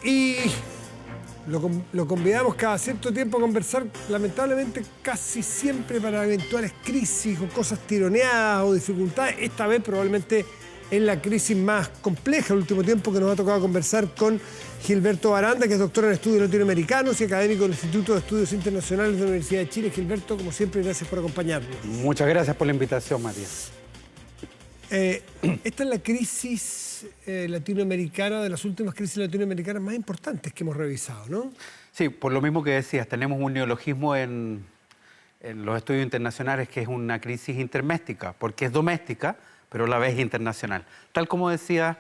Y lo convidamos cada cierto tiempo a conversar, lamentablemente casi siempre para eventuales crisis o cosas tironeadas o dificultades. Esta vez probablemente es la crisis más compleja el último tiempo, que nos ha tocado conversar con Gilberto Baranda, que es doctor en estudios latinoamericanos y académico del Instituto de Estudios Internacionales de la Universidad de Chile. Gilberto, como siempre, gracias por acompañarnos. Muchas gracias por la invitación, Matías. Esta es la crisis latinoamericana, de las últimas crisis latinoamericanas más importantes que hemos revisado, ¿no? Sí, por lo mismo que decías, tenemos un neologismo en los estudios internacionales que es una crisis interméstica, porque es doméstica, pero a la vez internacional. Tal como decía,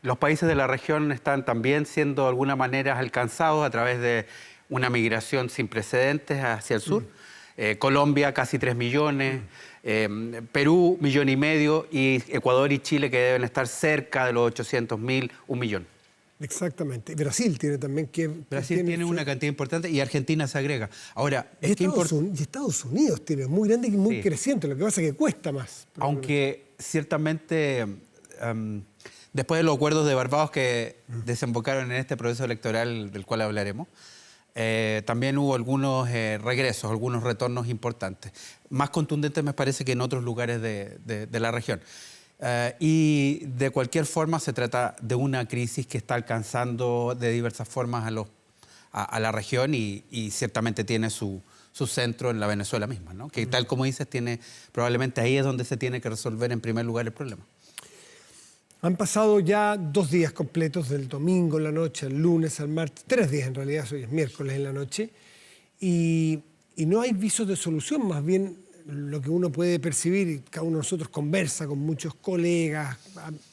los países de la región están también siendo de alguna manera alcanzados a través de una migración sin precedentes hacia el sur. Colombia, casi 3 millones, Perú, 1,5 millones, y Ecuador y Chile, que deben estar cerca de los 800.000, 1 millón. Exactamente. Y Brasil tiene también que... Brasil tiene una cantidad importante y Argentina se agrega. Ahora, y Estados Unidos tiene muy grande y muy creciente, lo que pasa es que cuesta más. Aunque ciertamente, después de los acuerdos de Barbados que desembocaron en este proceso electoral del cual hablaremos, también hubo algunos regresos, algunos retornos importantes. Más contundentes me parece que en otros lugares de la región. Y de cualquier forma se trata de una crisis que está alcanzando de diversas formas a la región y ciertamente tiene su centro en la Venezuela misma, ¿no? Que tal como dices, probablemente ahí es donde se tiene que resolver en primer lugar el problema. Han pasado ya 2 días completos, del domingo en la noche al lunes, al martes, 3 días en realidad, hoy es miércoles en la noche, y no hay visos de solución, más bien lo que uno puede percibir, y cada uno de nosotros conversa con muchos colegas,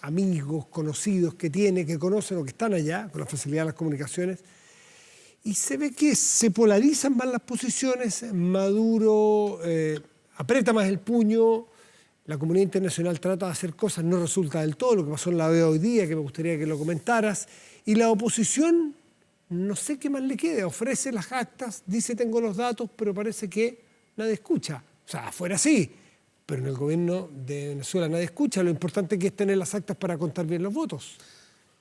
amigos, conocidos que tiene, que conocen o que están allá, con la facilidad de las comunicaciones, y se ve que se polarizan más las posiciones. Maduro aprieta más el puño, la comunidad internacional trata de hacer cosas, no resulta del todo, lo que pasó en la OEA hoy día, que me gustaría que lo comentaras, y la oposición, no sé qué más le queda, ofrece las actas, dice tengo los datos, pero parece que nadie escucha. O sea, afuera sí, pero en el gobierno de Venezuela nadie escucha. Lo importante que es tener las actas para contar bien los votos.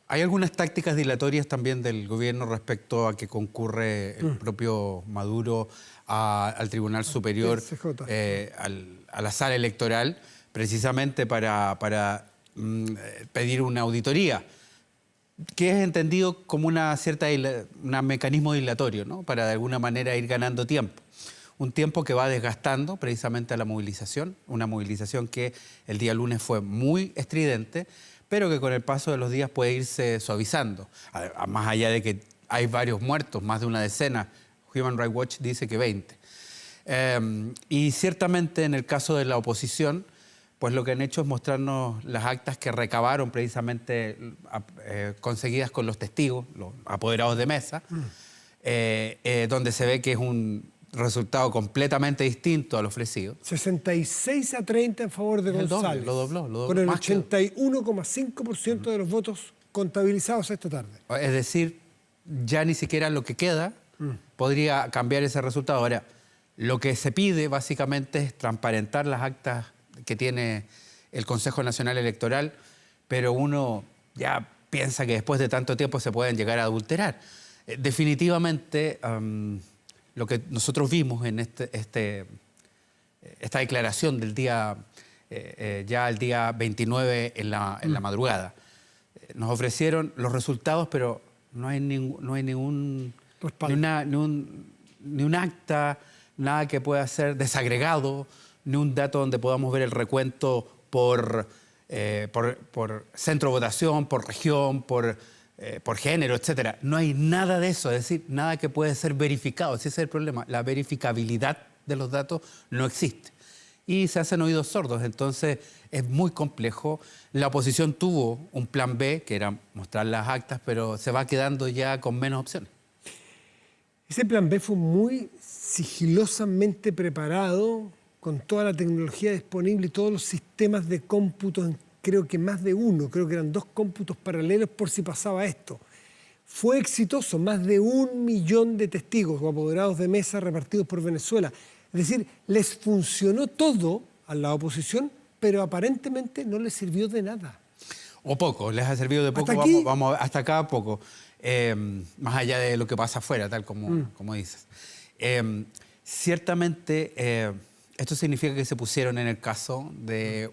Hay algunas tácticas dilatorias también del gobierno respecto a que concurre el propio Maduro al Tribunal Superior, a la sala electoral, precisamente para pedir una auditoría, que es entendido como un mecanismo dilatorio, ¿no? Para de alguna manera ir ganando tiempo. Un tiempo que va desgastando precisamente a la movilización, una movilización que el día lunes fue muy estridente, pero que con el paso de los días puede irse suavizando. Más allá de que hay varios muertos, más de una decena, Human Rights Watch dice que 20. Y ciertamente en el caso de la oposición, pues lo que han hecho es mostrarnos las actas que recabaron precisamente conseguidas con los testigos, los apoderados de mesa, donde se ve que es un resultado completamente distinto al ofrecido. 66-30 en favor de González. Lo dobló. Con el 81,5% de los votos contabilizados esta tarde. Es decir, ya ni siquiera lo que queda podría cambiar ese resultado. Ahora, lo que se pide básicamente es transparentar las actas que tiene el Consejo Nacional Electoral, pero uno ya piensa que después de tanto tiempo se pueden llegar a adulterar. Definitivamente, lo que nosotros vimos en esta declaración del día, ya el día 29 en la madrugada, nos ofrecieron los resultados, pero no hay ningún ni un acta, nada que pueda ser desagregado, ni un dato donde podamos ver el recuento por centro de votación, por región, por género, etcétera. No hay nada de eso, es decir, nada que puede ser verificado. Ese es el problema. La verificabilidad de los datos no existe. Y se hacen oídos sordos, entonces es muy complejo. La oposición tuvo un plan B, que era mostrar las actas, pero se va quedando ya con menos opciones. Ese plan B fue muy sigilosamente preparado, con toda la tecnología disponible y todos los sistemas de cómputo, creo que más de uno, creo que eran 2 cómputos paralelos por si pasaba esto. Fue exitoso, más de 1 millón de testigos o apoderados de mesa repartidos por Venezuela. Es decir, les funcionó todo a la oposición, pero aparentemente no les sirvió de nada. O poco, les ha servido de poco, ¿Hasta aquí? vamos hasta acá poco. más allá de lo que pasa afuera, tal como dices. Ciertamente, esto significa que se pusieron en el caso de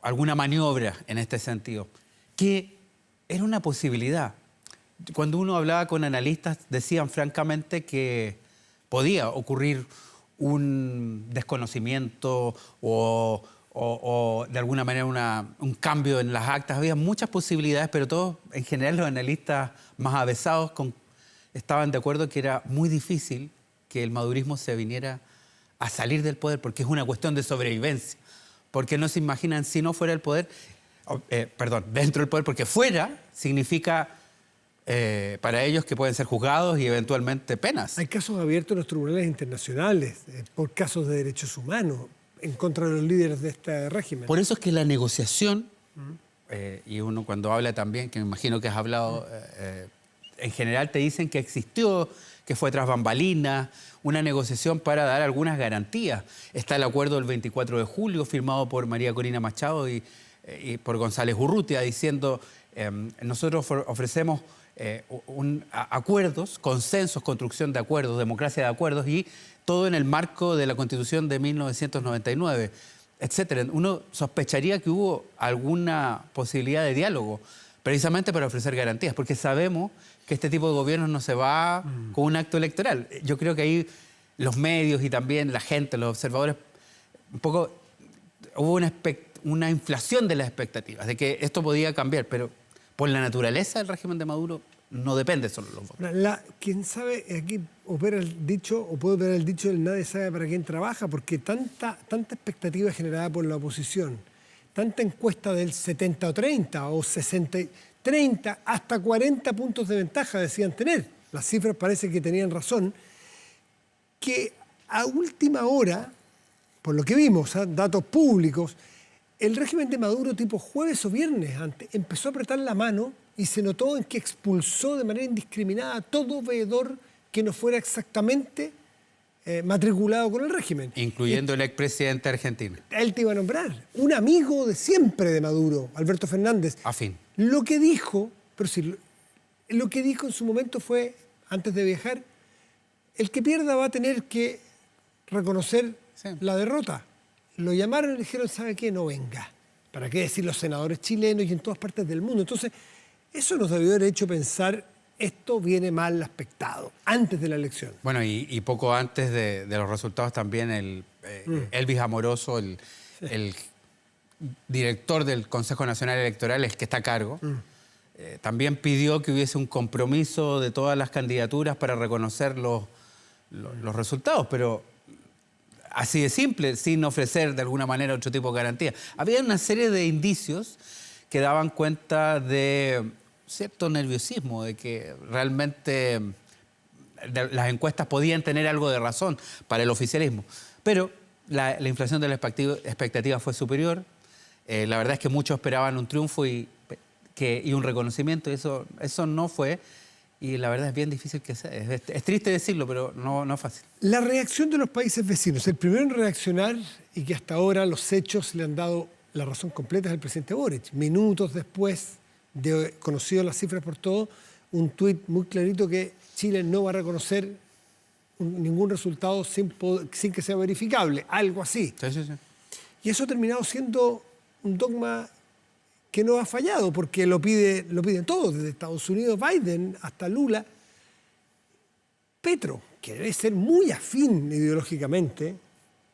alguna maniobra en este sentido, que era una posibilidad. Cuando uno hablaba con analistas, decían francamente que podía ocurrir un desconocimiento o de alguna manera un cambio en las actas. Había muchas posibilidades, pero todos, en general, los analistas más avesados estaban de acuerdo que era muy difícil que el madurismo se viniera a salir del poder, porque es una cuestión de sobrevivencia. Porque no se imaginan si no fuera el poder, dentro del poder, porque fuera significa para ellos que pueden ser juzgados y eventualmente penas. Hay casos abiertos en los tribunales internacionales por casos de derechos humanos en contra de los líderes de este régimen. Por eso es que la negociación, y uno cuando habla también, que me imagino que has hablado, en general te dicen que existió, que fue tras bambalinas, una negociación para dar algunas garantías. Está el acuerdo del 24 de julio firmado por María Corina Machado y por González Urrutia diciendo nosotros ofrecemos acuerdos, consensos, construcción de acuerdos, democracia de acuerdos y todo en el marco de la Constitución de 1999, etcétera. Uno sospecharía que hubo alguna posibilidad de diálogo precisamente para ofrecer garantías, porque sabemos que este tipo de gobiernos no se va con un acto electoral. Yo creo que ahí los medios y también la gente, los observadores, un poco hubo una inflación de las expectativas, de que esto podía cambiar, pero por la naturaleza del régimen de Maduro no depende solo de los votos. Quién sabe, aquí opera el dicho, o puede operar el dicho del nadie sabe para quién trabaja, porque tanta expectativa generada por la oposición, tanta encuesta del 70 o 30 o 60, 30, hasta 40 puntos de ventaja decían tener. Las cifras parece que tenían razón, que a última hora, por lo que vimos, datos públicos, el régimen de Maduro tipo jueves o viernes antes empezó a apretar la mano y se notó en que expulsó de manera indiscriminada a todo veedor que no fuera exactamente matriculado con el régimen. Incluyendo el expresidente argentino. Él te iba a nombrar, un amigo de siempre de Maduro, Alberto Fernández. Afín. Lo que dijo, pero sí, lo que dijo en su momento fue, antes de viajar, el que pierda va a tener que reconocer la derrota. Lo llamaron y le dijeron, ¿sabe qué? No venga. ¿Para qué decir los senadores chilenos y en todas partes del mundo? Entonces, eso nos debió haber hecho pensar, esto viene mal aspectado, antes de la elección. Bueno, y poco antes de los resultados también Elvis Amoroso, el director del Consejo Nacional Electoral, el que está a cargo, también pidió que hubiese un compromiso de todas las candidaturas para reconocer los resultados, pero así de simple, sin ofrecer de alguna manera otro tipo de garantía. Había una serie de indicios que daban cuenta de cierto nerviosismo, de que realmente las encuestas podían tener algo de razón para el oficialismo. Pero la inflación de la expectativa fue superior. La verdad es que muchos esperaban un triunfo y un reconocimiento, y eso no fue. Y la verdad es bien difícil que sea. Es triste decirlo, pero no es fácil. La reacción de los países vecinos. El primero en reaccionar, y que hasta ahora los hechos le han dado la razón completa, es el presidente Boric. Minutos después de conocido las cifras por todo, un tuit muy clarito que Chile no va a reconocer ningún resultado sin que sea verificable. Algo así. Sí. Y eso ha terminado siendo un dogma que no ha fallado, porque lo piden todos, desde Estados Unidos, Biden, hasta Lula. Petro, que debe ser muy afín ideológicamente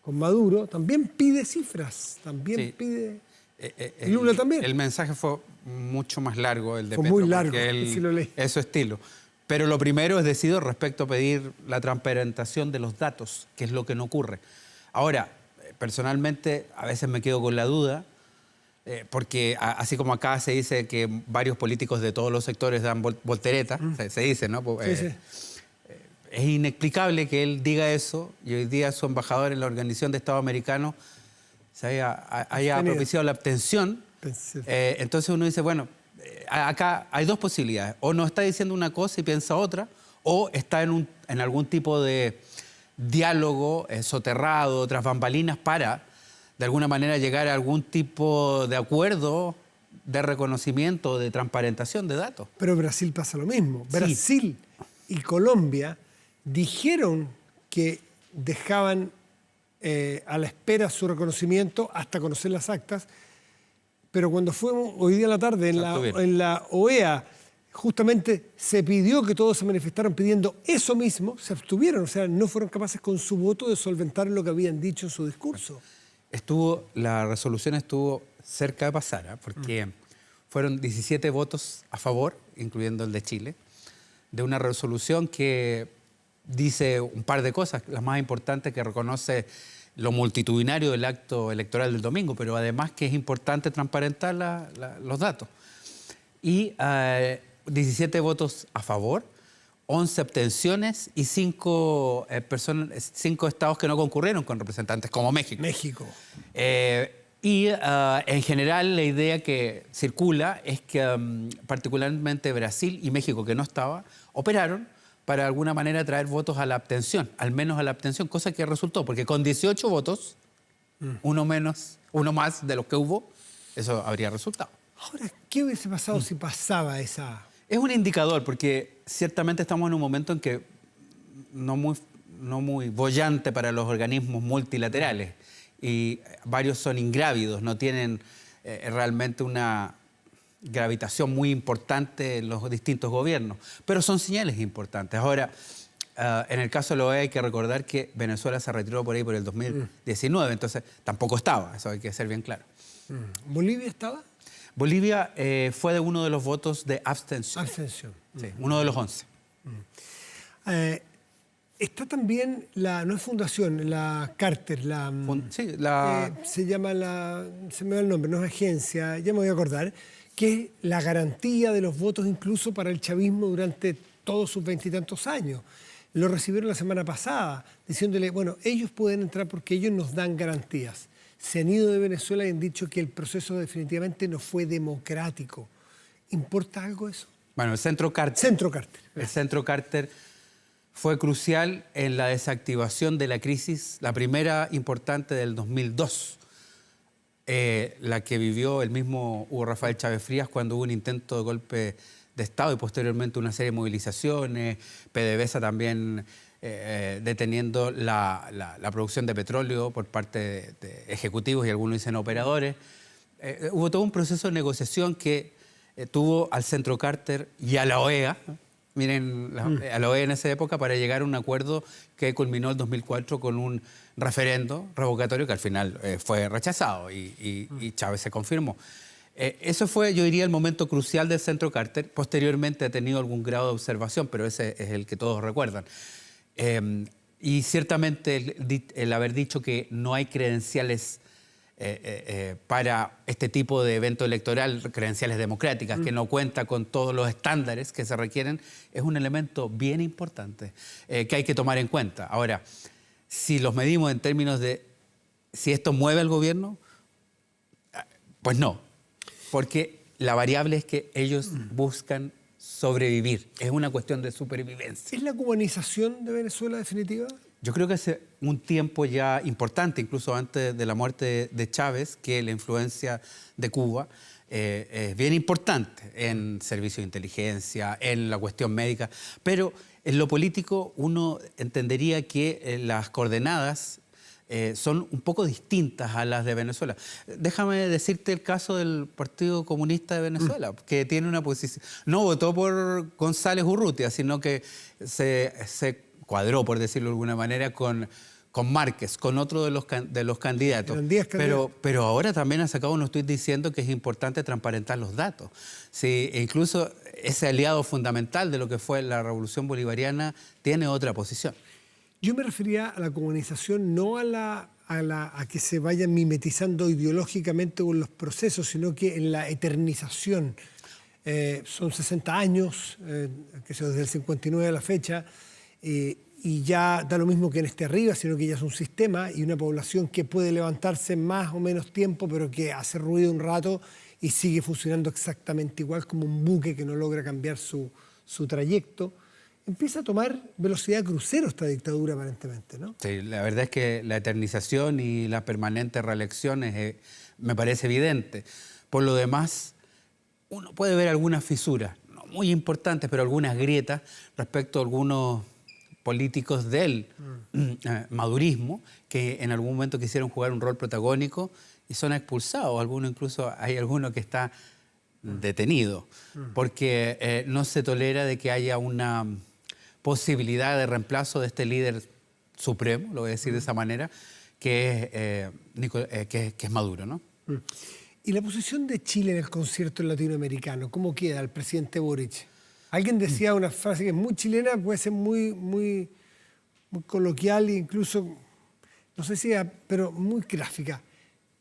con Maduro, también pide cifras, también pide... Lula también. El mensaje fue mucho más largo, el de fue Petro, muy largo, porque sí lo leí. es su estilo. Pero lo primero es decidido respecto a pedir la transparentación de los datos, que es lo que no ocurre. Ahora, personalmente, a veces me quedo con la duda, porque así como acá se dice que varios políticos de todos los sectores dan volteretas, se dice, ¿no? Sí. Es inexplicable que él diga eso y hoy día su embajador en la Organización de Estados Americanos se haya propiciado la abstención. Entonces uno dice, bueno, acá hay dos posibilidades. O no está diciendo una cosa y piensa otra, o está en algún tipo de diálogo soterrado, tras bambalinas, para de alguna manera llegar a algún tipo de acuerdo de reconocimiento, de transparentación de datos. Pero en Brasil pasa lo mismo. Sí. Brasil y Colombia dijeron que dejaban a la espera su reconocimiento hasta conocer las actas, pero cuando fuimos hoy día a la tarde en la OEA, justamente se pidió que todos se manifestaran pidiendo eso mismo, se abstuvieron, o sea, no fueron capaces con su voto de solventar lo que habían dicho en su discurso. La resolución estuvo cerca de pasar, porque fueron 17 votos a favor, incluyendo el de Chile, de una resolución que dice un par de cosas, las más importantes, que reconoce lo multitudinario del acto electoral del domingo, pero además que es importante transparentar los datos. Y 17 votos a favor, 11 abstenciones y 5 estados que no concurrieron con representantes, como México. En general la idea que circula es que particularmente Brasil y México, que no estaba, operaron para de alguna manera traer votos a la abstención, al menos a la abstención, cosa que resultó, porque con 18 votos, uno más de los que hubo, eso habría resultado. Ahora, ¿qué hubiese pasado si pasaba esa...? Es un indicador, porque ciertamente estamos en un momento en que no muy boyante para los organismos multilaterales, y varios son ingrávidos, no tienen realmente una gravitación muy importante en los distintos gobiernos, pero son señales importantes. Ahora, en el caso de la OEA hay que recordar que Venezuela se retiró por ahí por el 2019, entonces tampoco estaba, eso hay que ser bien claro. ¿Bolivia estaba? Bolivia fue de uno de los votos de abstención. Abstención. Sí, uno de los 11. Está también no es fundación, la Carter, se llama se me va el nombre, no es agencia, ya me voy a acordar, que es la garantía de los votos incluso para el chavismo durante todos sus 20 y tantos años. Lo recibieron la semana pasada, diciéndole, bueno, ellos pueden entrar porque ellos nos dan garantías. Se han ido de Venezuela y han dicho que el proceso definitivamente no fue democrático. ¿Importa algo eso? Bueno, el Centro Carter fue crucial en la desactivación de la crisis, la primera importante del 2002. La que vivió el mismo Hugo Rafael Chávez Frías cuando hubo un intento de golpe de Estado y posteriormente una serie de movilizaciones, PDVSA también deteniendo la producción de petróleo por parte de ejecutivos y algunos dicen operadores. Hubo todo un proceso de negociación que tuvo al Centro Carter y a la OEA, a la OEA en esa época, para llegar a un acuerdo que culminó en 2004 con un referendo revocatorio que al final fue rechazado y Chávez se confirmó. Eso fue, yo diría, el momento crucial del Centro Carter. Posteriormente ha tenido algún grado de observación, pero ese es el que todos recuerdan. Y ciertamente el haber dicho que no hay credenciales para este tipo de evento electoral, credenciales democráticas, que no cuenta con todos los estándares que se requieren, es un elemento bien importante que hay que tomar en cuenta. Ahora, si los medimos en términos de si esto mueve al gobierno, pues no, porque la variable es que ellos buscan sobrevivir, es una cuestión de supervivencia. ¿Es la cubanización de Venezuela definitiva? Yo creo que hace un tiempo ya importante, incluso antes de la muerte de Chávez, que la influencia de Cuba es bien importante en servicios de inteligencia, en la cuestión médica, pero en lo político uno entendería que las coordenadas son un poco distintas a las de Venezuela. Déjame decirte el caso del Partido Comunista de Venezuela, que tiene una posición... No votó por González Urrutia, sino que se cuadró, por decirlo de alguna manera, con Márquez, con otro de los candidatos. Pero ahora también ha sacado unos tuits diciendo que es importante transparentar los datos. Sí, e incluso ese aliado fundamental de lo que fue la Revolución Bolivariana tiene otra posición. Yo me refería a la comunización, no a que se vayan mimetizando ideológicamente con los procesos, sino que en la eternización. Son 60 años, desde el 59 a la fecha, y ya da lo mismo que esté arriba, sino que ya es un sistema y una población que puede levantarse más o menos tiempo, pero que hace ruido un rato y sigue funcionando exactamente igual, como un buque que no logra cambiar su trayecto. Empieza a tomar velocidad crucero esta dictadura, aparentemente, ¿no? Sí, la verdad es que la eternización y la permanente reelección me parece evidente. Por lo demás, uno puede ver algunas fisuras, no muy importantes, pero algunas grietas respecto a algunos políticos del madurismo que en algún momento quisieron jugar un rol protagónico y son expulsados. Algunos, incluso hay alguno que está detenido, porque no se tolera de que haya una posibilidad de reemplazo de este líder supremo, lo voy a decir de esa manera, que es Maduro, ¿no? ¿Y la posición de Chile en el concierto latinoamericano? ¿Cómo queda el presidente Boric? Alguien decía una frase que es muy chilena, puede ser muy coloquial e incluso, no sé si, pero muy gráfica.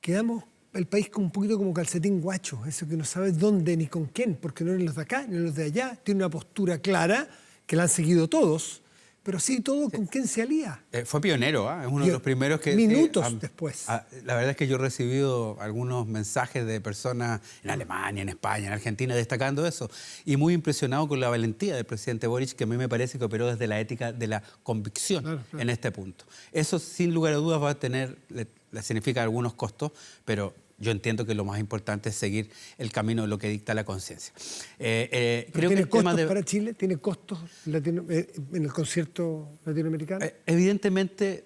Quedamos el país como un poquito como calcetín guacho, eso que no sabes dónde ni con quién, porque no eran los de acá ni los de allá. Tiene una postura clara que la han seguido todos, pero sí todo con quién se alía. Fue pionero, ¿eh? Es uno de los primeros que... Minutos después. La verdad es que yo he recibido algunos mensajes de personas en Alemania, en España, en Argentina, destacando eso. Y muy impresionado con la valentía del presidente Boric, que a mí me parece que operó desde la ética de la convicción en este punto. Eso, sin lugar a dudas, va a tener, le significa algunos costos, pero yo entiendo que lo más importante es seguir el camino de lo que dicta la conciencia. Creo ¿Tiene que costos para Chile? ¿Tiene costos en el concierto latinoamericano? Evidentemente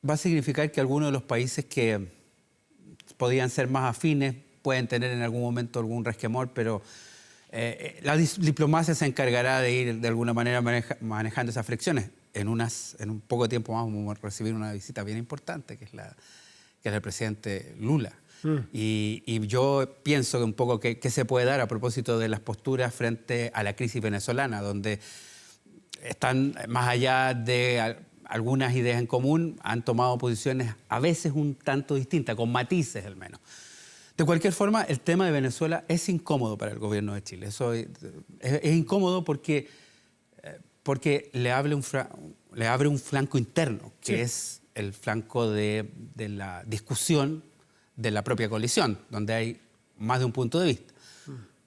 va a significar que algunos de los países que podían ser más afines pueden tener en algún momento algún resquemor, pero la diplomacia se encargará de ir de alguna manera manejando esas fricciones. En un poco tiempo más vamos a recibir una visita bien importante, que es la del presidente Lula. Y yo pienso que un poco que se puede dar a propósito de las posturas frente a la crisis venezolana, donde están más allá de algunas ideas en común, han tomado posiciones a veces un tanto distintas, con matices al menos. De cualquier forma, el tema de Venezuela es incómodo para el gobierno de Chile. Eso es incómodo porque le abre un flanco interno, que es el flanco de la discusión de la propia coalición, donde hay más de un punto de vista.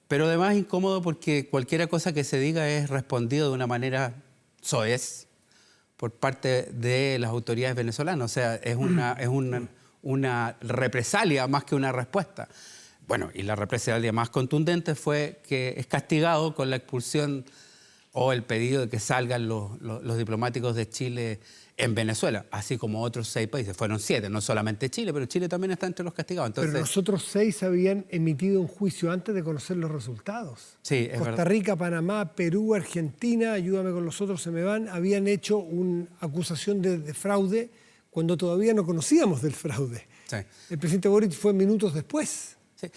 Pero además es incómodo porque cualquier cosa que se diga es respondido de una manera soez por parte de las autoridades venezolanas. O sea, es una represalia más que una respuesta. Bueno, y la represalia más contundente fue que es castigado con la expulsión o el pedido de que salgan los diplomáticos de Chile en Venezuela, así como otros 6 países. Fueron 7, no solamente Chile, pero Chile también está entre los castigados. Entonces, pero los otros 6 habían emitido un juicio antes de conocer los resultados. Sí, es Costa verdad. Rica, Panamá, Perú, Argentina, ayúdame con los otros, se me van, habían hecho una acusación de fraude cuando todavía no conocíamos del fraude. Sí. El presidente Boric fue minutos después. Sí.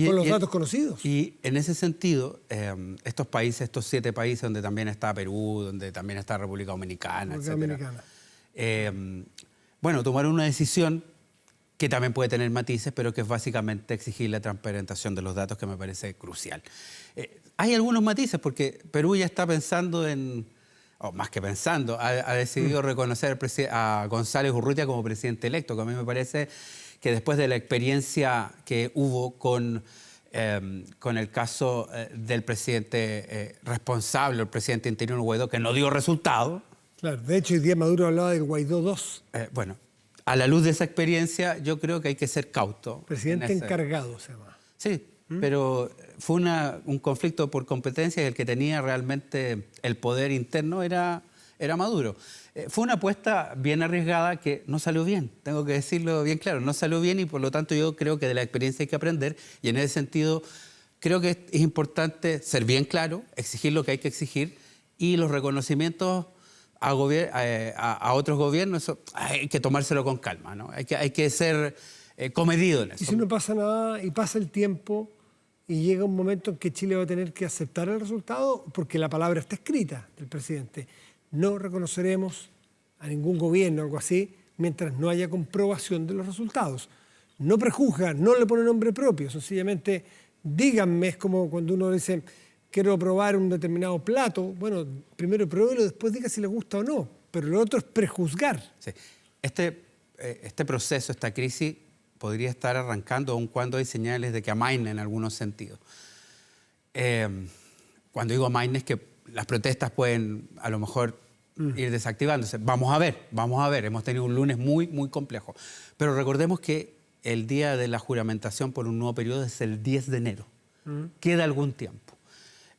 Con los datos conocidos. Y en ese sentido, estos países, estos 7 países donde también está Perú, donde también está República Dominicana, bueno, tomaron una decisión que también puede tener matices, pero que es básicamente exigir la transparentación de los datos, que me parece crucial. Hay algunos matices, porque Perú ya está pensando o más que pensando, ha decidido reconocer a González Urrutia como presidente electo, que a mí me parece que después de la experiencia que hubo con el caso del presidente responsable, el presidente interino Guaidó, que no dio resultado. Claro, de hecho, hoy día Maduro hablaba del Guaidó 2. Bueno, a la luz de esa experiencia, yo creo que hay que ser cauto. Presidente encargado se llama. Sí, pero fue un conflicto por competencia y el que tenía realmente el poder interno era Maduro. Fue una apuesta bien arriesgada que no salió bien, tengo que decirlo bien claro, no salió bien y por lo tanto yo creo que de la experiencia hay que aprender y en ese sentido creo que es importante ser bien claro, exigir lo que hay que exigir y los reconocimientos a otros gobiernos, eso hay que tomárselo con calma, ¿no? Hay que ser comedido en eso. Y si no pasa nada y pasa el tiempo y llega un momento en que Chile va a tener que aceptar el resultado porque la palabra está escrita del presidente. No reconoceremos a ningún gobierno o algo así mientras no haya comprobación de los resultados. No prejuzga, no le pone nombre propio, sencillamente díganme, es como cuando uno dice quiero probar un determinado plato, bueno, primero pruébelo, después diga si le gusta o no, pero lo otro es prejuzgar. Sí. Este proceso, esta crisis, podría estar arrancando aun cuando hay señales de que amaina en algunos sentidos. Cuando digo amaina es que las protestas pueden a lo mejor ir desactivándose. Vamos a ver. Hemos tenido un lunes muy, muy complejo. Pero recordemos que el día de la juramentación por un nuevo periodo es el 10 de enero. Queda algún tiempo.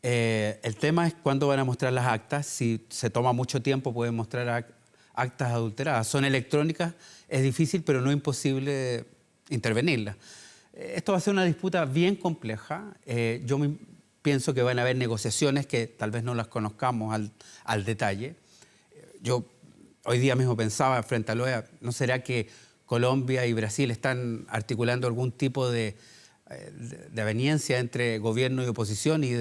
El tema es cuándo van a mostrar las actas. Si se toma mucho tiempo, pueden mostrar actas adulteradas. Son electrónicas, es difícil, pero no imposible intervenirlas. Esto va a ser una disputa bien compleja. Pienso que van a haber negociaciones que tal vez no las conozcamos al detalle. Yo hoy día mismo pensaba frente a la OEA, ¿no será que Colombia y Brasil están articulando algún tipo de aveniencia entre gobierno y oposición y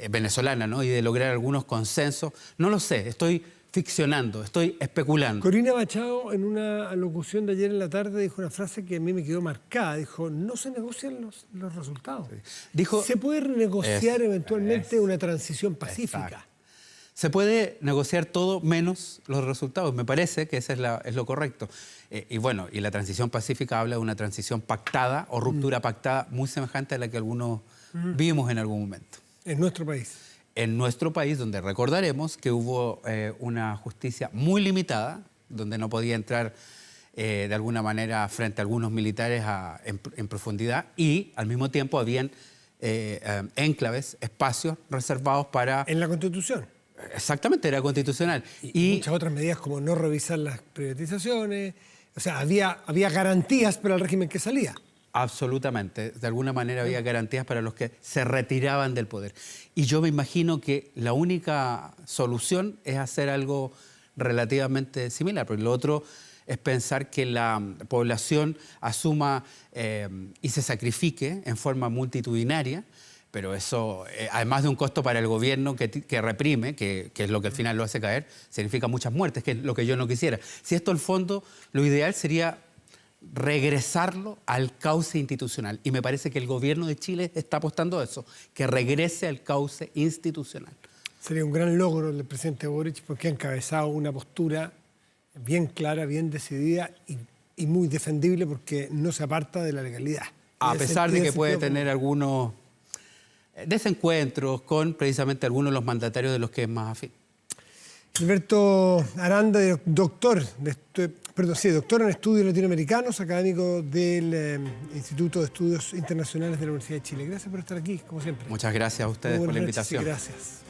venezolana, ¿no? Y de lograr algunos consensos? No lo sé, estoy ficcionando, estoy especulando. Corina Machado, en una alocución de ayer en la tarde, dijo una frase que a mí me quedó marcada. Dijo, no se negocian los resultados. Dijo, se puede renegociar eventualmente una transición pacífica. Exacto. Se puede negociar todo menos los resultados. Me parece que eso es lo correcto. Y bueno, y la transición pacífica habla de una transición pactada o ruptura pactada muy semejante a la que algunos vimos en algún momento. En nuestro país. En nuestro país, donde recordaremos que hubo una justicia muy limitada, donde no podía entrar de alguna manera frente a algunos militares en profundidad, y al mismo tiempo habían enclaves, espacios reservados para... En la Constitución. Exactamente, era constitucional. Y muchas otras medidas como no revisar las privatizaciones. O sea, había garantías para el régimen que salía. Absolutamente. De alguna manera había garantías para los que se retiraban del poder. Y yo me imagino que la única solución es hacer algo relativamente similar, porque lo otro es pensar que la población asuma y se sacrifique en forma multitudinaria, pero eso, además de un costo para el gobierno que reprime, que es lo que al final lo hace caer, significa muchas muertes, que es lo que yo no quisiera. Si esto, al fondo, lo ideal sería regresarlo al cauce institucional. Y me parece que el gobierno de Chile está apostando a eso, que regrese al cauce institucional. Sería un gran logro del presidente Boric porque ha encabezado una postura bien clara, bien decidida y muy defendible porque no se aparta de la legalidad. A pesar de que puede tener algunos desencuentros con precisamente algunos de los mandatarios de los que es más afín. Alberto Aranda, doctor en estudios latinoamericanos, académico del Instituto de Estudios Internacionales de la Universidad de Chile. Gracias por estar aquí, como siempre. Muchas gracias a ustedes por la invitación. Gracias.